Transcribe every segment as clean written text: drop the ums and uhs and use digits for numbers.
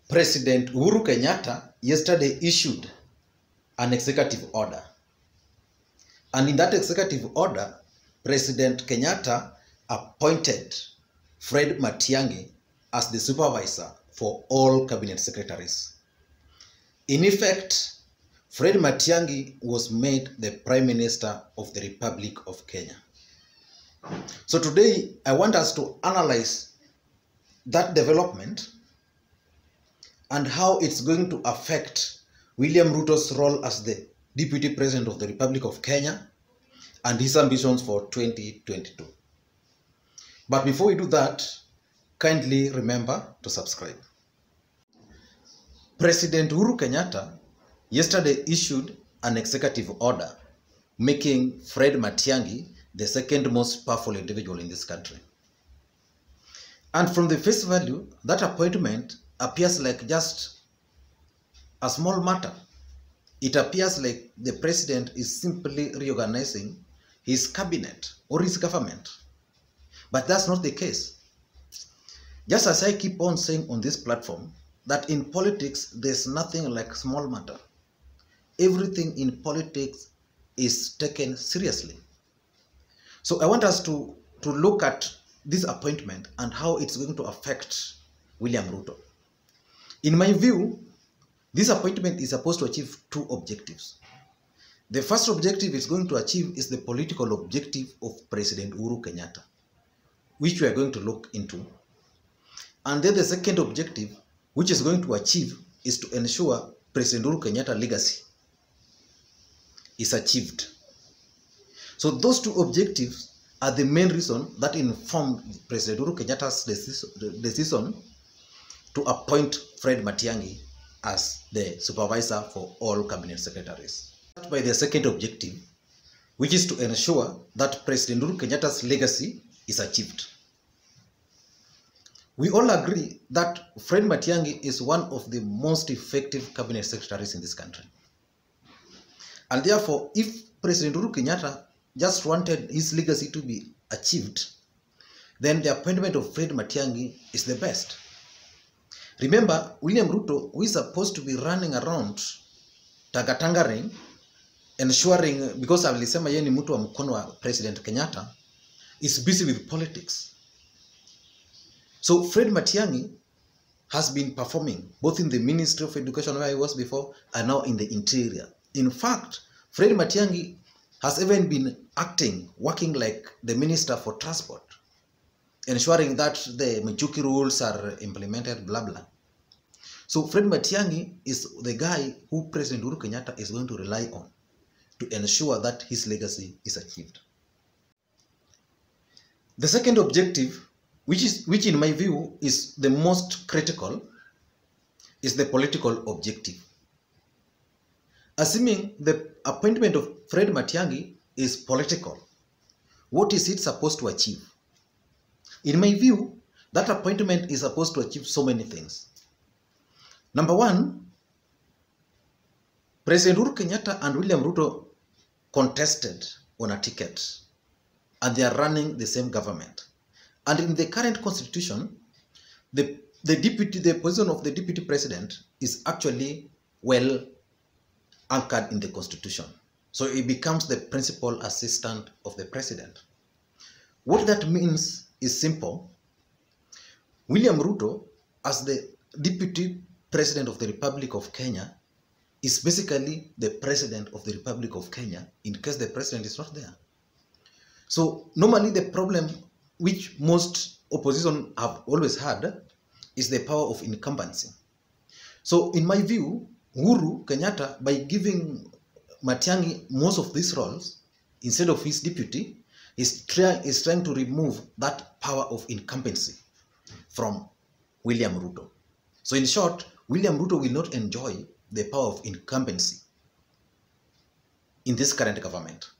President Uhuru Kenyatta yesterday issued an executive order. And in that executive order, President Kenyatta appointed Fred Matiangi as the supervisor for all cabinet secretaries. In effect, Fred Matiangi was made the Prime Minister of the Republic of Kenya. So today, I want us to analyze that development and how it's going to affect Willam Ruto's role as the Deputy President of the Republic of Kenya and his ambitions for 2022. But before we do that, kindly remember to subscribe. President Uhuru Kenyatta yesterday issued an executive order making Fred Matiangi the second most powerful individual in this country. And from the face value, that appointment appears like just a small matter. It appears like the president is simply reorganizing his cabinet or his government. But that's not the case. Just as I keep on saying on this platform, that in politics, there's nothing like small matter. Everything in politics is taken seriously. So I want us to look at this appointment and how it's going to affect Willam Ruto. In my view, this appointment is supposed to achieve two objectives. The first objective it's going to achieve is the political objective of President Uhuru Kenyatta, which we are going to look into. And then the second objective, which is going to achieve, is to ensure President Uhuru Kenyatta's legacy is achieved. So those two objectives are the main reason that informed President Uhuru Kenyatta's decision to appoint Fred Matiangi as the supervisor for all cabinet secretaries. By the second objective, which is to ensure that President Uhuru Kenyatta's legacy is achieved. We all agree that Fred Matiangi is one of the most effective cabinet secretaries in this country. And therefore, if President Uhuru Kenyatta just wanted his legacy to be achieved, then the appointment of Fred Matiangi is the best. Remember, Willam Ruto, who is supposed to be running around tangatangering, ensuring, because alisema yeye ni mtu wa mkono wa President Kenyatta, is busy with politics. So Fred Matiangi has been performing both in the Ministry of Education, where he was before, and now in the Interior. In fact, Fred Matiangi has even been working like the Minister for Transport, ensuring that the Michuki rules are implemented, blah, blah. So Fred Matiangi is the guy who President Uhuru Kenyatta is going to rely on to ensure that his legacy is achieved. The second objective, which in my view is the most critical, is the political objective. Assuming the appointment of Fred Matiangi is political, what is it supposed to achieve? In my view, that appointment is supposed to achieve so many things. Number one, President Uhuru Kenyatta and Willam Ruto contested on a ticket, and they are running the same government. And in the current constitution, the position of the deputy president is actually well anchored in the constitution. So it becomes the principal assistant of the president. What that means is simple. Willam Ruto, as the deputy president of the Republic of Kenya, is basically the president of the Republic of Kenya in case the president is not there. So normally the problem which most opposition have always had is the power of incumbency. So in my view, Uhuru Kenyatta, by giving Matiangi most of these roles instead of his deputy, is trying to remove that power of incumbency from Willam Ruto. So in short, Willam Ruto will not enjoy the power of incumbency in this current government.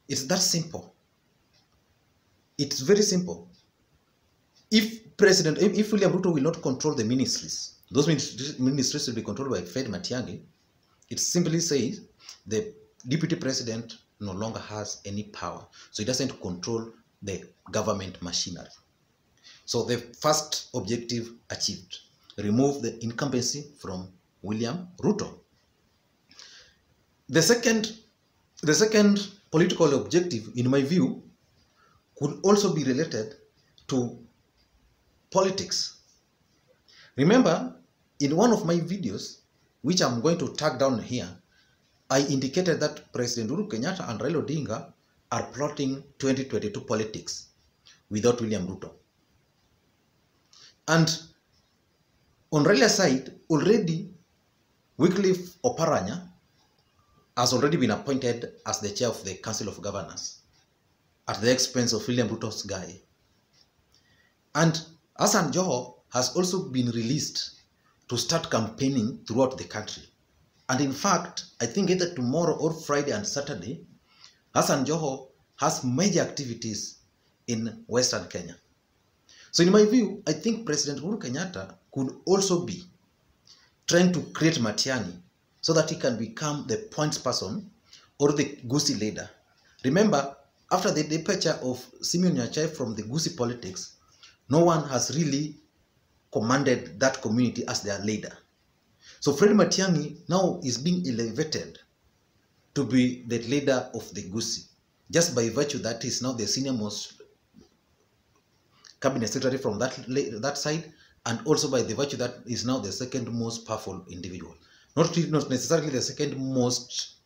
It's that simple. It's very simple. If Willam Ruto will not control the ministries, those ministries will be controlled by Fred Matiangi, it simply says the deputy president no longer has any power. So he doesn't control the government machinery. So the first objective achieved. remove the incumbency from Willam Ruto. The second political objective, in my view, could also be related to politics. Remember, in one of my videos, which I'm going to tag down here, I indicated that President Uhuru Kenyatta and Raila Odinga are plotting 2022 politics without Willam Ruto. And on Raila's side, already Wycliffe Oparanya has already been appointed as the chair of the Council of Governors at the expense of Willam Ruto's guy. And Hassan Joho has also been released to start campaigning throughout the country. And in fact, I think either tomorrow or Friday and Saturday, Hassan Joho has major activities in Western Kenya. So in my view, I think President Uhuru Kenyatta could also be trying to create Matiangi so that he can become the points person or the Gusii leader. Remember, after the departure of Simeon Nyachae from the Gusii politics, no one has really commanded that community as their leader. So Fred Matiangi now is being elevated to be the leader of the Gusii, just by virtue that he is now the senior most cabinet secretary from that side, and also by the virtue that he is now the second most powerful individual. Not necessarily the second most,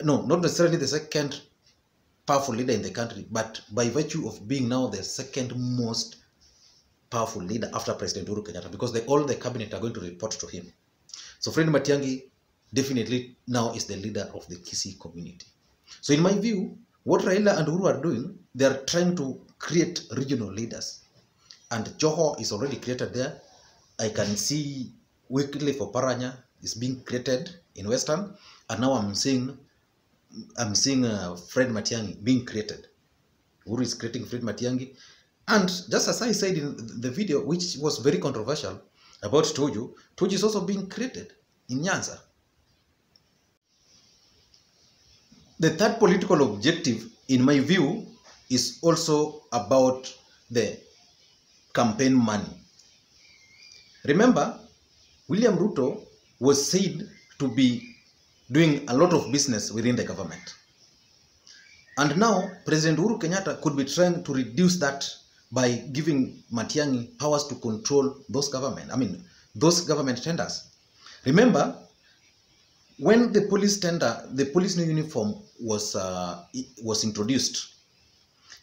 no, not necessarily the second powerful leader in the country, but by virtue of being now the second most powerful leader after President Uhuru Kenyatta, because all the cabinet are going to report to him. So Fred Matiangi definitely now is the leader of the Gusii community. So in my view, what Raila and Uhuru are doing, they are trying to create regional leaders. And Joho is already created there. I can see Wycliffe Oparanya is being created in Western, and now I'm seeing Fred Matiangi being created. Uhuru is creating Fred Matiangi. And just as I said in the video, which was very controversial about Tuju is also being created in Nyanza. The third political objective, in my view, is also about the campaign money. Remember, Willam Ruto was said to be doing a lot of business within the government. And now, President Uhuru Kenyatta could be trying to reduce that by giving Matiangi powers to control those government tenders. Remember, when the police new uniform was introduced,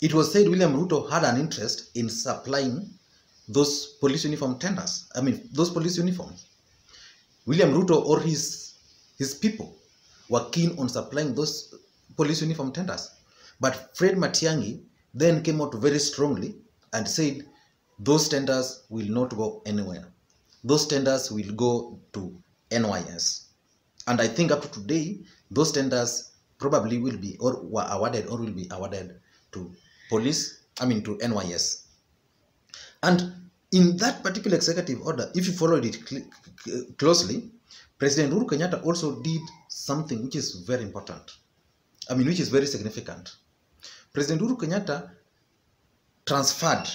it was said Willam Ruto had an interest in supplying those police uniform tenders. Those police uniforms. Willam Ruto or his people were keen on supplying those police uniform tenders. But Fred Matiangi then came out very strongly and said those tenders will not go anywhere. Those tenders will go to NYS. And I think up to today, those tenders probably will be or were awarded or will be awarded to to NYS. And in that particular executive order, if you followed it closely, President Uhuru Kenyatta also did something which is very important. Which is very significant. President Uhuru Kenyatta transferred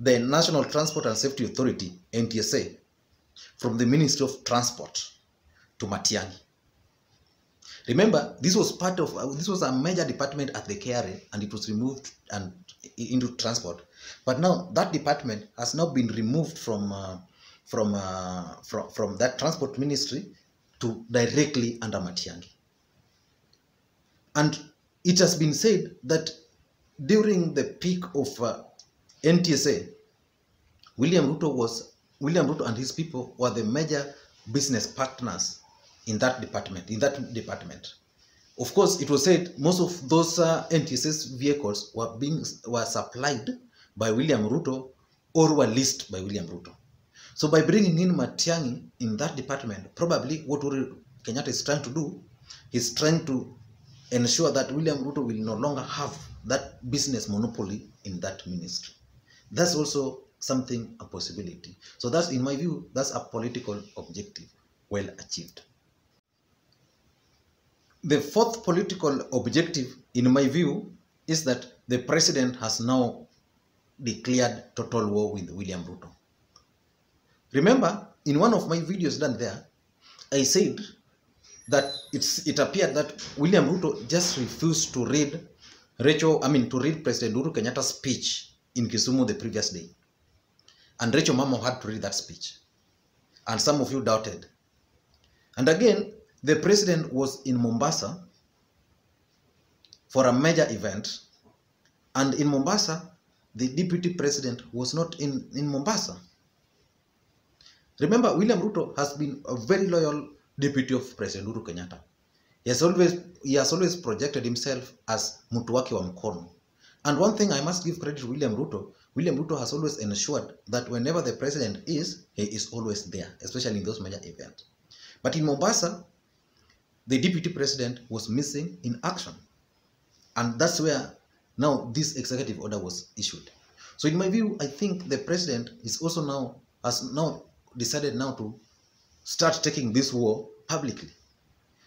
the National Transport and Safety Authority, NTSA, from the Ministry of Transport to Matiangi. Remember, this was a major department at the KRA, and it was removed and into transport. But now that department has now been removed from that transport ministry to directly under Matiangi. And it has been said that during the peak of NTSA, Willam Ruto and his people were the major business partners in that department. Of course, it was said most of those NTSA's vehicles were supplied by Willam Ruto or were leased by Willam Ruto. So by bringing in Matiangi in that department, probably what Uhuru Kenyatta is trying to do is trying to ensure that Willam Ruto will no longer have that business monopoly in that ministry. That's also a possibility. So that's, in my view, that's a political objective well achieved. The fourth political objective, in my view, is that the president has now declared total war with Willam Ruto. Remember, in one of my videos done there, I said that it appeared that Willam Ruto just refused to read to read President Uhuru Kenyatta's speech in Kisumu the previous day. And Rachel Mamo had to read that speech. And some of you doubted. And again, the president was in Mombasa for a major event. And in Mombasa, the deputy president was not in Mombasa. Remember, Willam Ruto has been a very loyal deputy of President Uhuru Kenyatta. He has always projected himself as mtu wake wa mkono. And one thing I must give credit to Willam Ruto has always ensured that whenever the president is, he is always there, especially in those major events. But in Mombasa, the deputy president was missing in action. And that's where now this executive order was issued. So in my view, I think the president is also has now decided to start taking this war publicly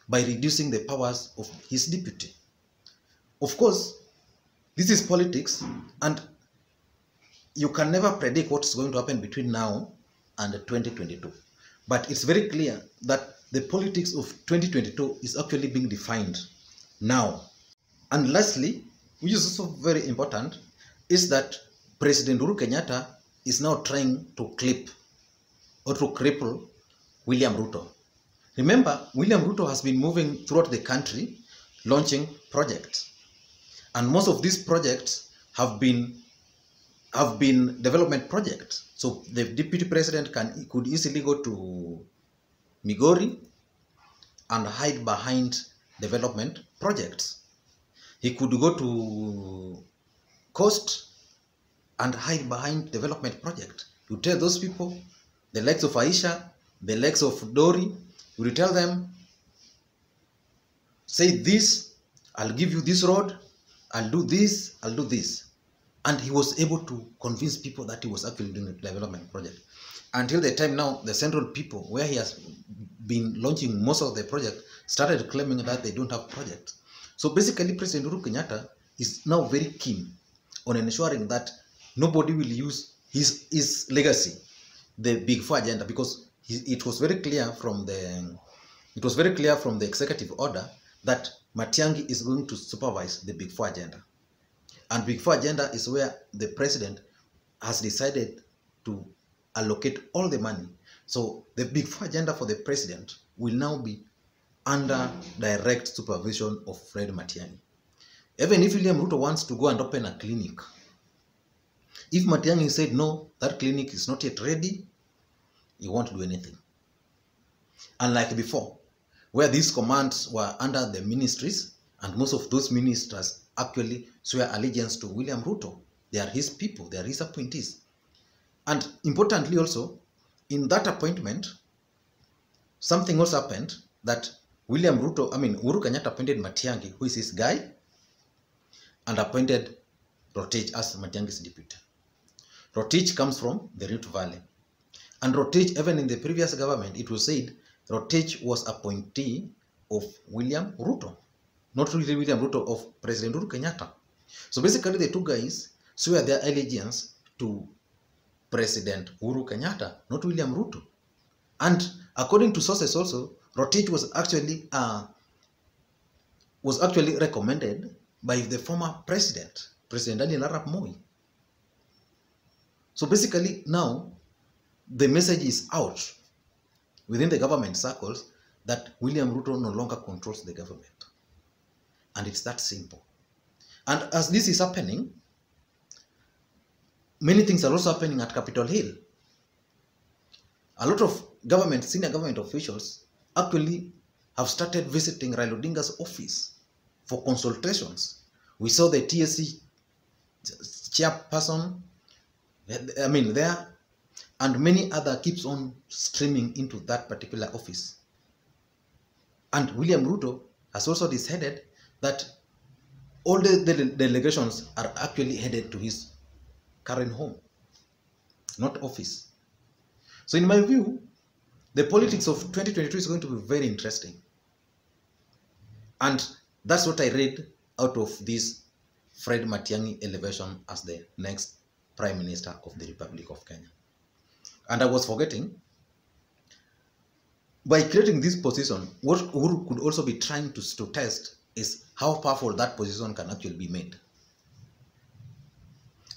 by reducing the powers of his deputy. Of course, this is politics, and you can never predict what's going to happen between now and 2022. But it's very clear that the politics of 2022 is actually being defined now. And lastly, which is also very important, is that President Uhuru Kenyatta is now trying to clip or to cripple Willam Ruto. Remember, Willam Ruto has been moving throughout the country launching projects. And most of these projects have been development projects. So the deputy president could easily go to Migori and hide behind development projects. He could go to Coast and hide behind development project. You tell those people, the likes of Aisha, the likes of Dori, you tell them, say this, I'll give you this road, I'll do this, I'll do this. And he was able to convince people that he was actually doing a development project. Until the time now, the central people, where he has been launching most of the project, started claiming that they don't have projects. So basically, President Uhuru Kenyatta is now very keen on ensuring that nobody will use his legacy, the Big Four agenda, because it was very clear from the executive order that Matiangi is going to supervise the Big Four agenda. And Big Four agenda is where the president has decided to allocate all the money. So the Big Four agenda for the president will now be under direct supervision of Fred Matiangi. Even if Willam Ruto wants to go and open a clinic, if Matiangi said no, that clinic is not yet ready, he won't do anything. Unlike before, where these commands were under the ministries, and most of those ministers actually swear allegiance to Willam Ruto. They are his people, they are his appointees. And importantly also, in that appointment, something else happened that Uhuru Kenyatta appointed Matiangi, who is his guy, and appointed Rotich as Matiangi's deputy. Rotich comes from the Rift Valley. And Rotich, even in the previous government, it was said Rotich was appointee of Willam Ruto. Not really Willam Ruto, of President Uhuru Kenyatta. So basically the two guys swear their allegiance to President Uhuru Kenyatta, not Willam Ruto. And according to sources also, Rotich was actually recommended by the former president, President Daniel Arap Moi. So basically now, the message is out within the government circles that Willam Ruto no longer controls the government. And it's that simple. And as this is happening, many things are also happening at Capitol Hill. A lot of senior government officials actually have started visiting Raila Odinga's office for consultations. We saw the TSC chairperson, there, and many other keeps on streaming into that particular office. And Willam Ruto has also decided that all the delegations are actually headed to his current home, not office. So in my view, the politics of 2022 is going to be very interesting. And that's what I read out of this Fred Matiangi elevation as the next Prime Minister of the Republic of Kenya. And I was forgetting, by creating this position, what Uhuru could also be trying to test is how powerful that position can actually be made.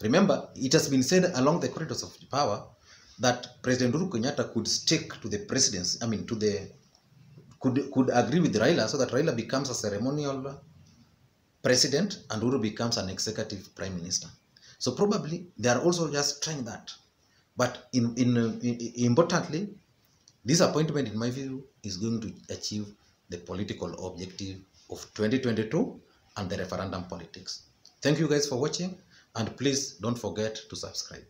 Remember, it has been said along the corridors of power that President Uhuru Kenyatta could stick to the presidency, could agree with Raila so that Raila becomes a ceremonial president and Uhuru becomes an executive prime minister. So probably they are also just trying that. But importantly, this appointment, in my view, is going to achieve the political objective of 2022 and the referendum politics. Thank you guys for watching, and please don't forget to subscribe.